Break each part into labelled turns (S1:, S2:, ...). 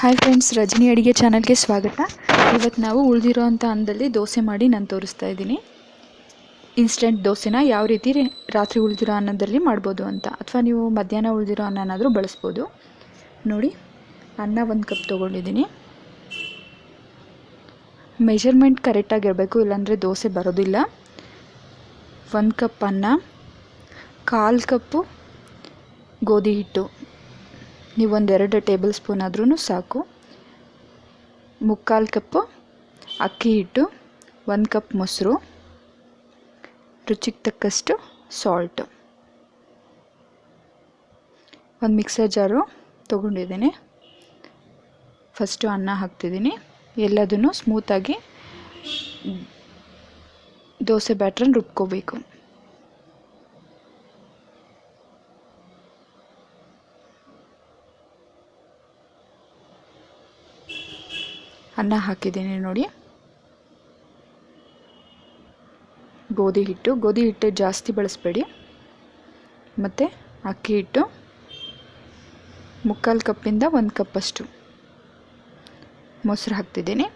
S1: Hi friends, Rajani ಅಡುಗೆ ಚಾನಲ್ಗೆ ಸ್ವಾಗತ. ಇವತ್ತು ನಾವು ಉಳಿದಿರೋ ಅಂಥ ಅನ್ನದಲ್ಲಿ ದೋಸೆ ಮಾಡಿ ನಾನು ತೋರಿಸ್ತಾ ಇದ್ದೀನಿ. ಇನ್ಸ್ಟೆಂಟ್ ದೋಸೆನ ಯಾವ ರೀತಿ ರಾತ್ರಿ ಉಳಿದಿರೋ ಅನ್ನದಲ್ಲಿ ಮಾಡ್ಬೋದು ಅಂತ, ಅಥವಾ ನೀವು ಮಧ್ಯಾಹ್ನ ಉಳಿದಿರೋ ಅನ್ನನಾದರೂ ಬಳಸ್ಬೋದು. ನೋಡಿ, ಅನ್ನ 1 ಕಪ್ ತೊಗೊಂಡಿದ್ದೀನಿ. ಮೆಜರ್ಮೆಂಟ್ ಕರೆಕ್ಟಾಗಿರಬೇಕು, ಇಲ್ಲಾಂದರೆ ದೋಸೆ ಬರೋದಿಲ್ಲ. 1 ಕಪ್ ಅನ್ನ, 1/4 ಕಪ್ಪು ಗೋಧಿ ಹಿಟ್ಟು, ನೀವು 1-2 ಟೇಬಲ್ ಸ್ಪೂನ್ ಆದ್ರೂ ಸಾಕು. 3/4 ಕಪ್ಪು ಅಕ್ಕಿ ಹಿಟ್ಟು, 1 ಕಪ್ ಮೊಸರು, ರುಚಿಗೆ ತಕ್ಕಷ್ಟು ಸಾಲ್ಟು. ಒಂದು ಮಿಕ್ಸರ್ ಜಾರು ತೊಗೊಂಡಿದ್ದೀನಿ. ಫಸ್ಟು ಅನ್ನ ಹಾಕ್ತಿದ್ದೀನಿ. ಎಲ್ಲದನ್ನು ಸ್ಮೂತಾಗಿ ದೋಸೆ ಬ್ಯಾಟ್ರನ್ನು ರುಬ್ಕೋಬೇಕು. ಅನ್ನ ಹಾಕಿದ್ದೀನಿ ನೋಡಿ. ಗೋಧಿ ಹಿಟ್ಟು ಜಾಸ್ತಿ ಬಳಸಬೇಡಿ. ಮತ್ತು ಅಕ್ಕಿ ಹಿಟ್ಟು 3/4 ಕಪ್ಪಿಂದ 1 ಕಪ್ಪಷ್ಟು. ಮೊಸರು ಹಾಕ್ತಿದ್ದೀನಿ.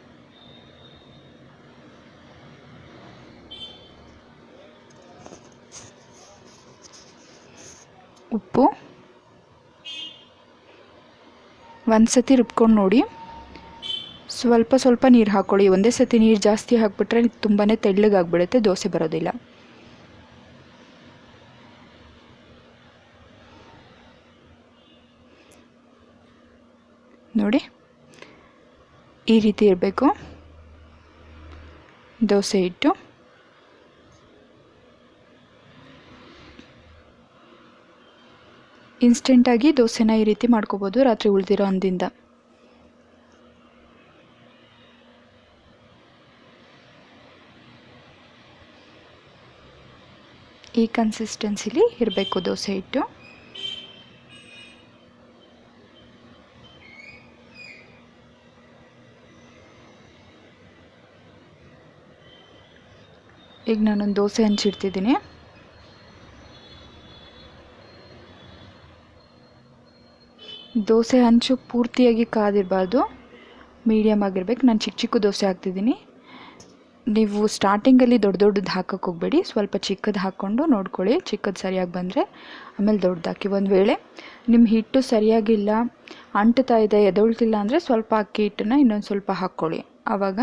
S1: ಉಪ್ಪು. ಒಂದು ಸತಿ ರುಬ್ಕೊಂಡು ನೋಡಿ. ಸ್ವಲ್ಪ ನೀರು ಹಾಕ್ಕೊಳ್ಳಿ. ಒಂದೇ ಸತಿ ನೀರು ಜಾಸ್ತಿ ಹಾಕ್ಬಿಟ್ರೆ ತುಂಬಾ ತೆಳ್ಳಗಾಗ್ಬಿಡುತ್ತೆ, ದೋಸೆ ಬರೋದಿಲ್ಲ. ನೋಡಿ, ಈ ರೀತಿ ಇರಬೇಕು ದೋಸೆ ಹಿಟ್ಟು. ಇನ್ಸ್ಟೆಂಟಾಗಿ ದೋಸೆನ ಈ ರೀತಿ ಮಾಡ್ಕೋಬೋದು ರಾತ್ರಿ ಉಳಿದಿರೋ ಅನ್ನದಿಂದ. ಈ ಕನ್ಸಿಸ್ಟೆನ್ಸಿಲಿ ಇರಬೇಕು ದೋಸೆ ಹಿಟ್ಟು. ಈಗ ನಾನೊಂದು ದೋಸೆ ಹಂಚಿಡ್ತಿದ್ದೀನಿ. ದೋಸೆ ಹಂಚು ಪೂರ್ತಿಯಾಗಿ ಕಾದಿರಬಾರ್ದು, ಮೀಡಿಯಮ್ ಆಗಿರ್ಬೇಕು. ನಾನು ಚಿಕ್ಕ ದೋಸೆ ಹಾಕ್ತಿದ್ದೀನಿ. ನೀವು ಸ್ಟಾರ್ಟಿಂಗಲ್ಲಿ ದೊಡ್ಡದು ಹಾಕೋಕ್ಕೆ ಹೋಗಬೇಡಿ. ಸ್ವಲ್ಪ ಚಿಕ್ಕದು ಹಾಕ್ಕೊಂಡು ನೋಡ್ಕೊಳ್ಳಿ. ಚಿಕ್ಕದು ಸರಿಯಾಗಿ ಬಂದರೆ ಆಮೇಲೆ ದೊಡ್ಡದು ಹಾಕಿ. ಒಂದು ವೇಳೆ ನಿಮ್ಮ ಹಿಟ್ಟು ಸರಿಯಾಗಿಲ್ಲ, ಅಂಟ್ತಾ ಇದೆ, ಎದೊಳ್ತಿಲ್ಲ ಅಂದರೆ ಸ್ವಲ್ಪ ಅಕ್ಕಿ ಹಿಟ್ಟನ್ನು ಇನ್ನೊಂದು ಸ್ವಲ್ಪ ಹಾಕ್ಕೊಳ್ಳಿ. ಆವಾಗ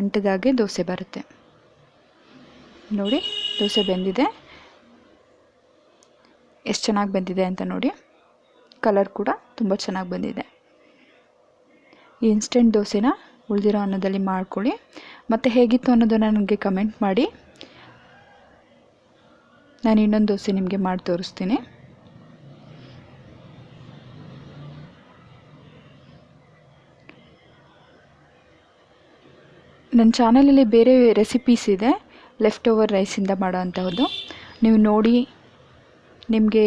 S1: ಅಂಟದಾಗೆ ದೋಸೆ ಬರುತ್ತೆ. ನೋಡಿ, ದೋಸೆ ಬೆಂದಿದೆ. ಎಷ್ಟು ಚೆನ್ನಾಗಿ ಬಂದಿದೆ ಅಂತ ನೋಡಿ. ಕಲರ್ ಕೂಡ ತುಂಬ ಚೆನ್ನಾಗಿ ಬಂದಿದೆ. ಈ ಇನ್ಸ್ಟೆಂಟ್ ದೋಸೆನ ಉಳಿದಿರೋ ಅನ್ನದಲ್ಲಿ ಮಾಡ್ಕೊಳ್ಳಿ. ಮತ್ತು ಹೇಗಿತ್ತು ಅನ್ನೋದನ್ನು ನನಗೆ ಕಮೆಂಟ್ ಮಾಡಿ. ನಾನು ಇನ್ನೊಂದು ದೋಸೆ ನಿಮಗೆ ಮಾಡಿ ತೋರಿಸ್ತೀನಿ. ನನ್ನ ಚಾನಲಲ್ಲಿ ಬೇರೆ ರೆಸಿಪೀಸ್ ಇದೆ, ಲೆಫ್ಟ್ ಓವರ್ ರೈಸಿಂದ ಮಾಡೋ ಅಂಥದ್ದು. ನೀವು ನೋಡಿ, ನಿಮಗೆ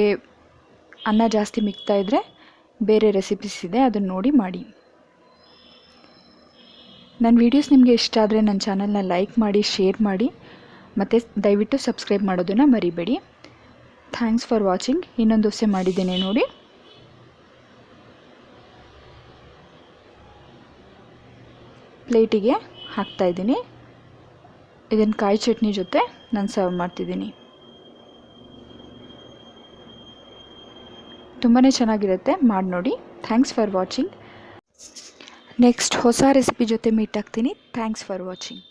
S1: ಅನ್ನ ಜಾಸ್ತಿ ಮಿಕ್ತಾ ಇದ್ದರೆ ಬೇರೆ ರೆಸಿಪೀಸ್ ಇದೆ, ಅದನ್ನು ನೋಡಿ ಮಾಡಿ. ನನ್ನ ವೀಡಿಯೋಸ್ ನಿಮಗೆ ಇಷ್ಟ ಆದರೆ ನನ್ನ ಚಾನಲ್ನ ಲೈಕ್ ಮಾಡಿ, ಶೇರ್ ಮಾಡಿ, ಮತ್ತು ದಯವಿಟ್ಟು ಸಬ್ಸ್ಕ್ರೈಬ್ ಮಾಡೋದನ್ನು ಮರಿಬೇಡಿ. Thanks for watching. ಇನ್ನೊಂದು ದೋಸೆ ಮಾಡಿದ್ದೇನೆ ನೋಡಿ. ಪ್ಲೇಟಿಗೆ ಹಾಕ್ತಾಯಿದ್ದೀನಿ. ಇದನ್ನು ಕಾಯಿ ಚಟ್ನಿ ಜೊತೆ ನಾನು ಸರ್ವ್ ಮಾಡ್ತಿದ್ದೀನಿ. ತುಂಬಾ ಚೆನ್ನಾಗಿರುತ್ತೆ, ಮಾಡಿ ನೋಡಿ. Thanks for watching. ನೆಕ್ಸ್ಟ್ ಹೊಸ ರೆಸಿಪಿ ಜೊತೆ ಮೀಟ್ ಆಗ್ತೀನಿ. Thanks for watching.